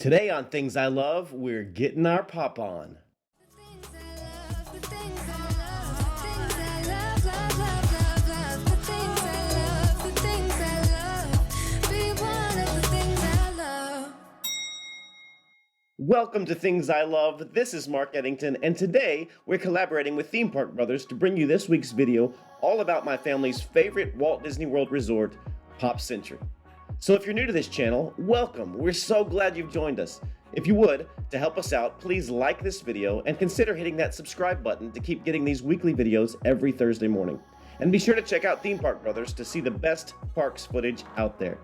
Today on Things I Love, we're getting our pop on. Welcome to Things I Love. This is Mark Edington, and today we're collaborating with Theme Park Brothers to bring you this week's video all about my family's favorite Walt Disney World resort, Pop Century. So if you're new to this channel, welcome. We're so glad you've joined us. If you would, to help us out, please like this video and consider hitting that subscribe button to keep getting these weekly videos every Thursday morning. And be sure to check out Theme Park Brothers to see the best parks footage out there.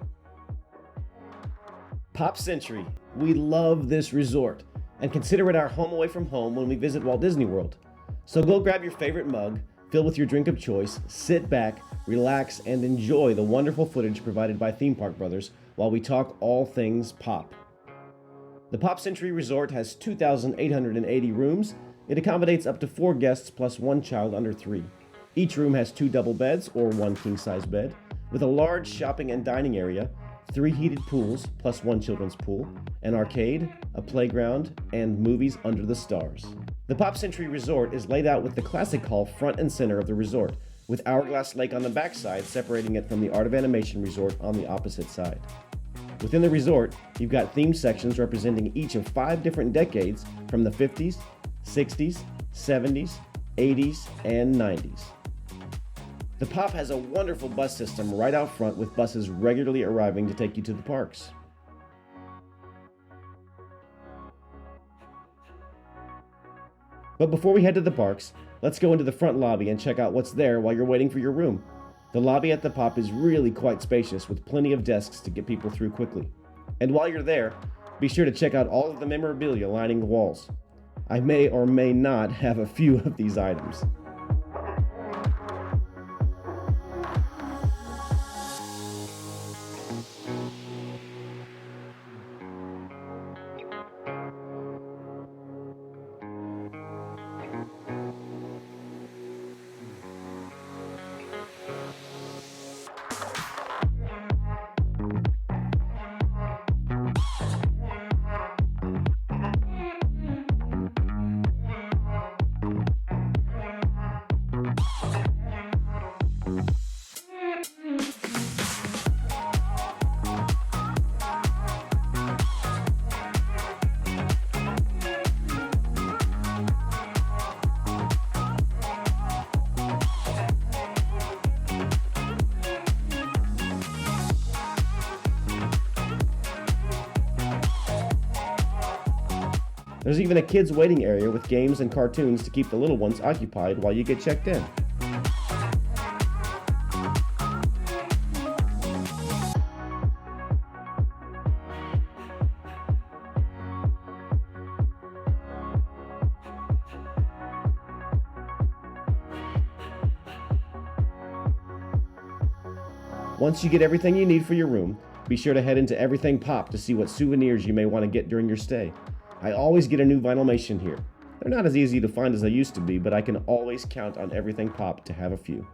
Pop Century. We love this resort and consider it our home away from home when we visit Walt Disney World. So go grab your favorite mug, fill with your drink of choice, sit back, relax, and enjoy the wonderful footage provided by Theme Park Brothers while we talk all things pop. The Pop Century Resort has 2,880 rooms. It accommodates up to 4 guests plus 1 child under 3. Each room has 2 double beds or 1 king-size bed, with a large shopping and dining area, 3 heated pools plus 1 children's pool, an arcade, a playground, and movies under the stars. The Pop Century Resort is laid out with the Classic Hall front and center of the resort, with Hourglass Lake on the backside separating it from the Art of Animation Resort on the opposite side. Within the resort, you've got themed sections representing each of 5 different decades from the 50s, 60s, 70s, 80s, and 90s. The Pop has a wonderful bus system right out front with buses regularly arriving to take you to the parks. But before we head to the parks, let's go into the front lobby and check out what's there while you're waiting for your room. The lobby at the Pop is really quite spacious with plenty of desks to get people through quickly. And while you're there, be sure to check out all of the memorabilia lining the walls. I may or may not have a few of these items. There's even a kids' waiting area with games and cartoons to keep the little ones occupied while you get checked in. Once you get everything you need for your room, be sure to head into Everything Pop to see what souvenirs you may want to get during your stay. I always get a new Vinylmation here. They're not as easy to find as they used to be, but I can always count on Everything Pop to have a few.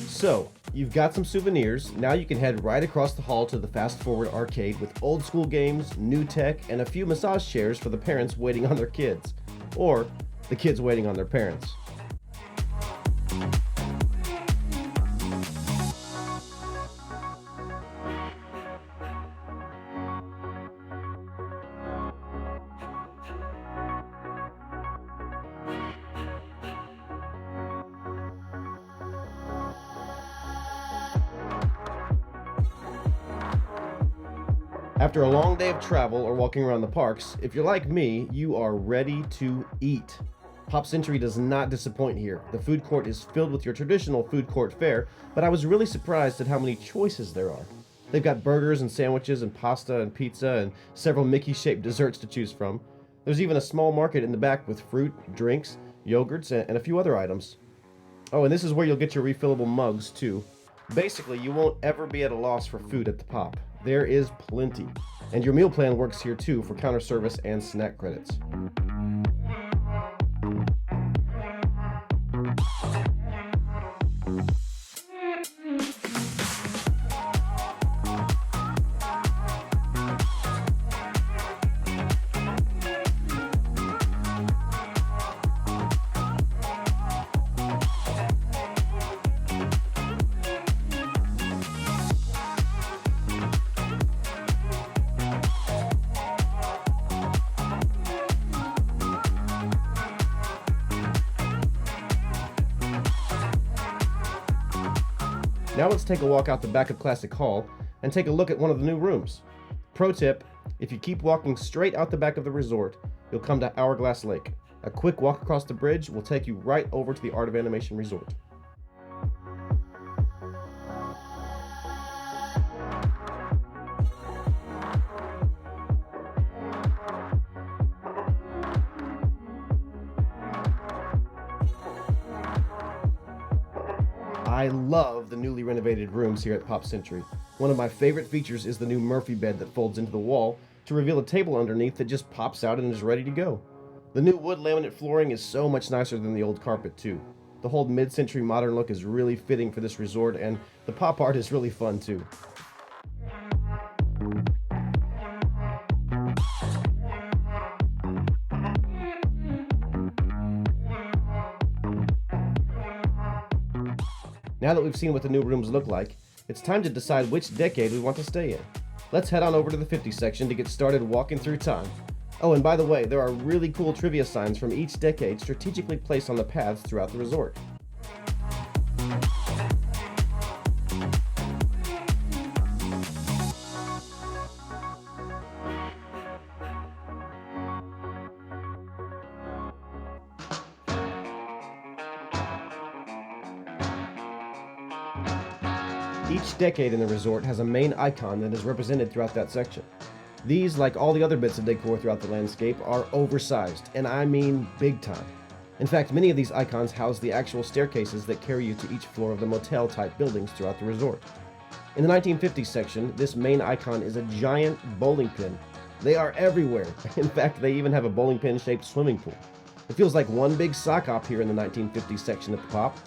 So, you've got some souvenirs. Now you can head right across the hall to the Fast Forward arcade with old school games, new tech, and a few massage chairs for the parents waiting on their kids. Or the kids waiting on their parents. After a long day of travel or walking around the parks, if you're like me, you are ready to eat. Pop Century does not disappoint here. The food court is filled with your traditional food court fare, but I was really surprised at how many choices there are. They've got burgers and sandwiches and pasta and pizza and several Mickey-shaped desserts to choose from. There's even a small market in the back with fruit, drinks, yogurts, and a few other items. Oh, and this is where you'll get your refillable mugs, too. Basically, you won't ever be at a loss for food at the Pop. There is plenty. And your meal plan works here, too, for counter service and snack credits. Now let's take a walk out the back of Classic Hall and take a look at one of the new rooms. Pro tip, if you keep walking straight out the back of the resort, you'll come to Hourglass Lake. A quick walk across the bridge will take you right over to the Art of Animation Resort. I love the newly renovated rooms here at Pop Century. One of my favorite features is the new Murphy bed that folds into the wall to reveal a table underneath that just pops out and is ready to go. The new wood laminate flooring is so much nicer than the old carpet too. The whole mid-century modern look is really fitting for this resort, and the pop art is really fun too. Now that we've seen what the new rooms look like, it's time to decide which decade we want to stay in. Let's head on over to the 50 section to get started walking through time. Oh, and by the way, there are really cool trivia signs from each decade strategically placed on the paths throughout the resort. Each decade in the resort has a main icon that is represented throughout that section. These, like all the other bits of decor throughout the landscape, are oversized, and I mean big time. In fact, many of these icons house the actual staircases that carry you to each floor of the motel-type buildings throughout the resort. In the 1950s section, this main icon is a giant bowling pin. They are everywhere. In fact, they even have a bowling pin-shaped swimming pool. It feels like one big sock hop here in the 1950s section at the Pop.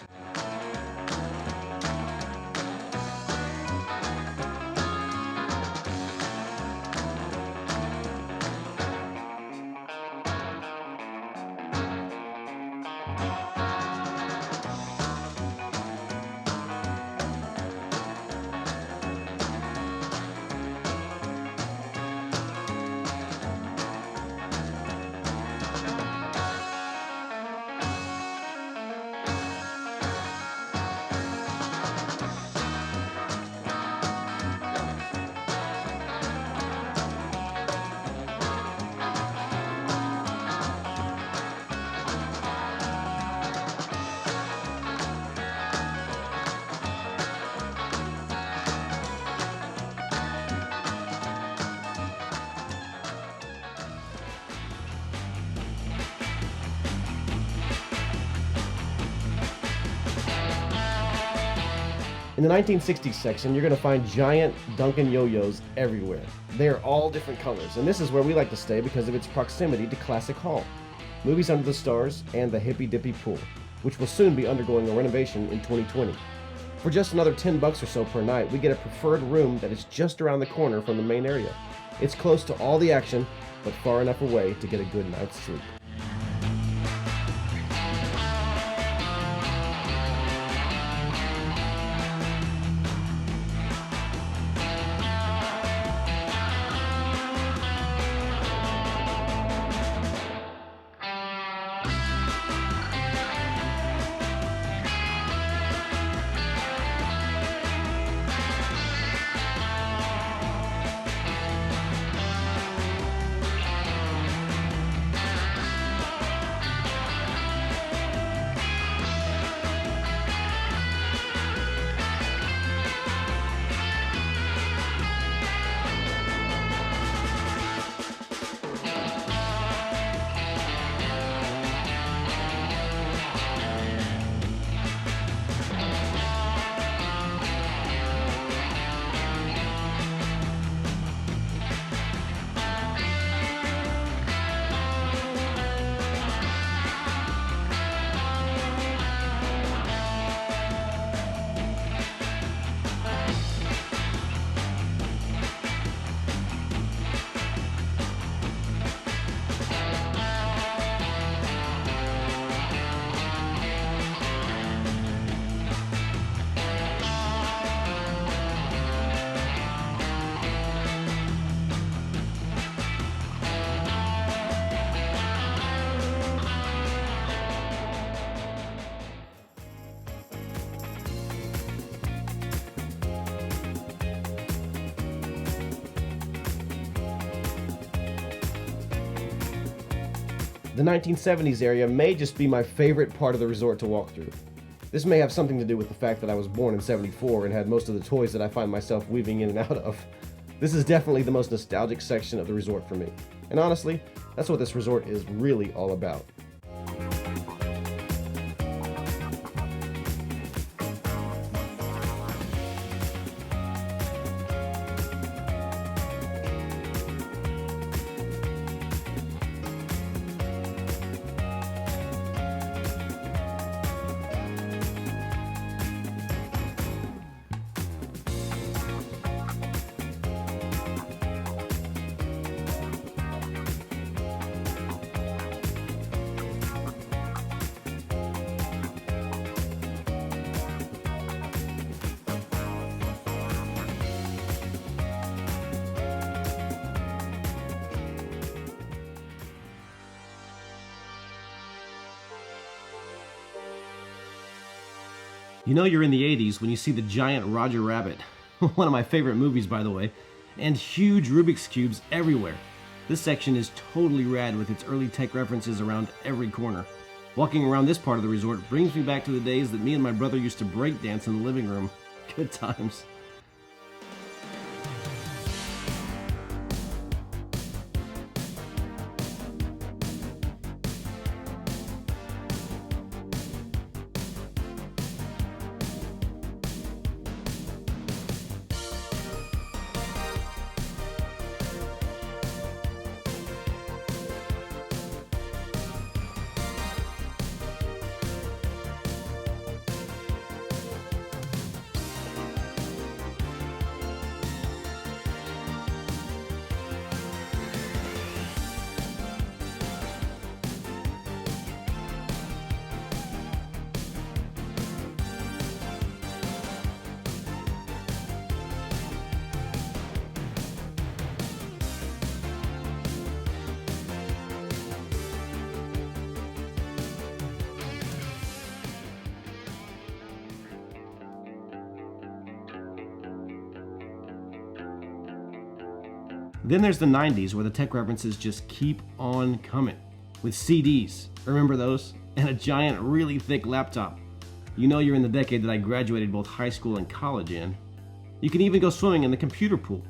In the 1960s section, you're going to find giant Duncan yo-yos everywhere. They are all different colors, and this is where we like to stay because of its proximity to Classic Hall, Movies Under the Stars, and the Hippy Dippy Pool, which will soon be undergoing a renovation in 2020. For just another $10 or so per night, we get a preferred room that is just around the corner from the main area. It's close to all the action, but far enough away to get a good night's sleep. The 1970s area may just be my favorite part of the resort to walk through. This may have something to do with the fact that I was born in '74 and had most of the toys that I find myself weaving in and out of. This is definitely the most nostalgic section of the resort for me. And honestly, that's what this resort is really all about. You know you're in the 80s when you see the giant Roger Rabbit, one of my favorite movies by the way, and huge Rubik's Cubes everywhere. This section is totally rad with its early tech references around every corner. Walking around this part of the resort brings me back to the days that me and my brother used to break dance in the living room. Good times. Then there's the 90s where the tech references just keep on coming. With CDs, remember those? And a giant, really thick laptop. You know you're in the decade that I graduated both high school and college in. You can even go swimming in the computer pool.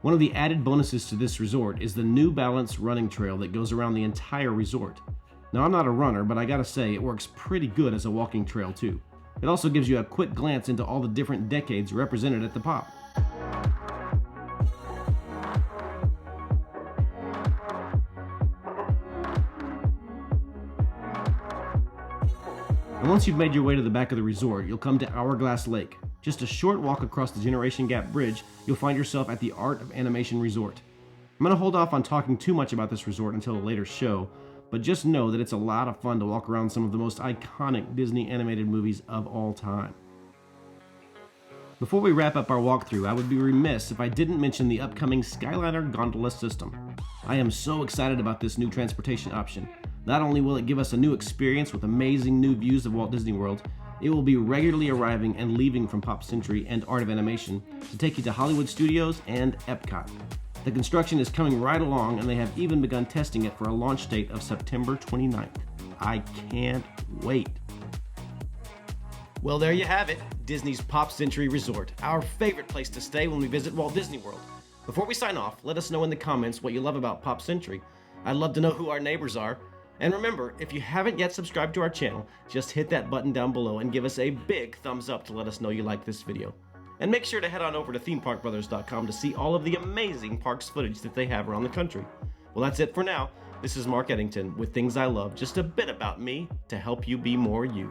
One of the added bonuses to this resort is the New Balance running trail that goes around the entire resort. Now I'm not a runner, but I gotta say it works pretty good as a walking trail too. It also gives you a quick glance into all the different decades represented at the pop. And once you've made your way to the back of the resort, you'll come to Hourglass Lake. Just a short walk across the Generation Gap Bridge, you'll find yourself at the Art of Animation Resort. I'm going to hold off on talking too much about this resort until a later show, but just know that it's a lot of fun to walk around some of the most iconic Disney animated movies of all time. Before we wrap up our walkthrough, I would be remiss if I didn't mention the upcoming Skyliner Gondola system. I am so excited about this new transportation option. Not only will it give us a new experience with amazing new views of Walt Disney World, it will be regularly arriving and leaving from Pop Century and Art of Animation to take you to Hollywood Studios and Epcot. The construction is coming right along and they have even begun testing it for a launch date of September 29th. I can't wait. Well, there you have it, Disney's Pop Century Resort, our favorite place to stay when we visit Walt Disney World. Before we sign off, let us know in the comments what you love about Pop Century. I'd love to know who our neighbors are. And remember, if you haven't yet subscribed to our channel, just hit that button down below and give us a big thumbs up to let us know you like this video. And make sure to head on over to themeparkbrothers.com to see all of the amazing parks footage that they have around the country. Well, that's it for now. This is Mark Edington with Things I Love, just a bit about me to help you be more you.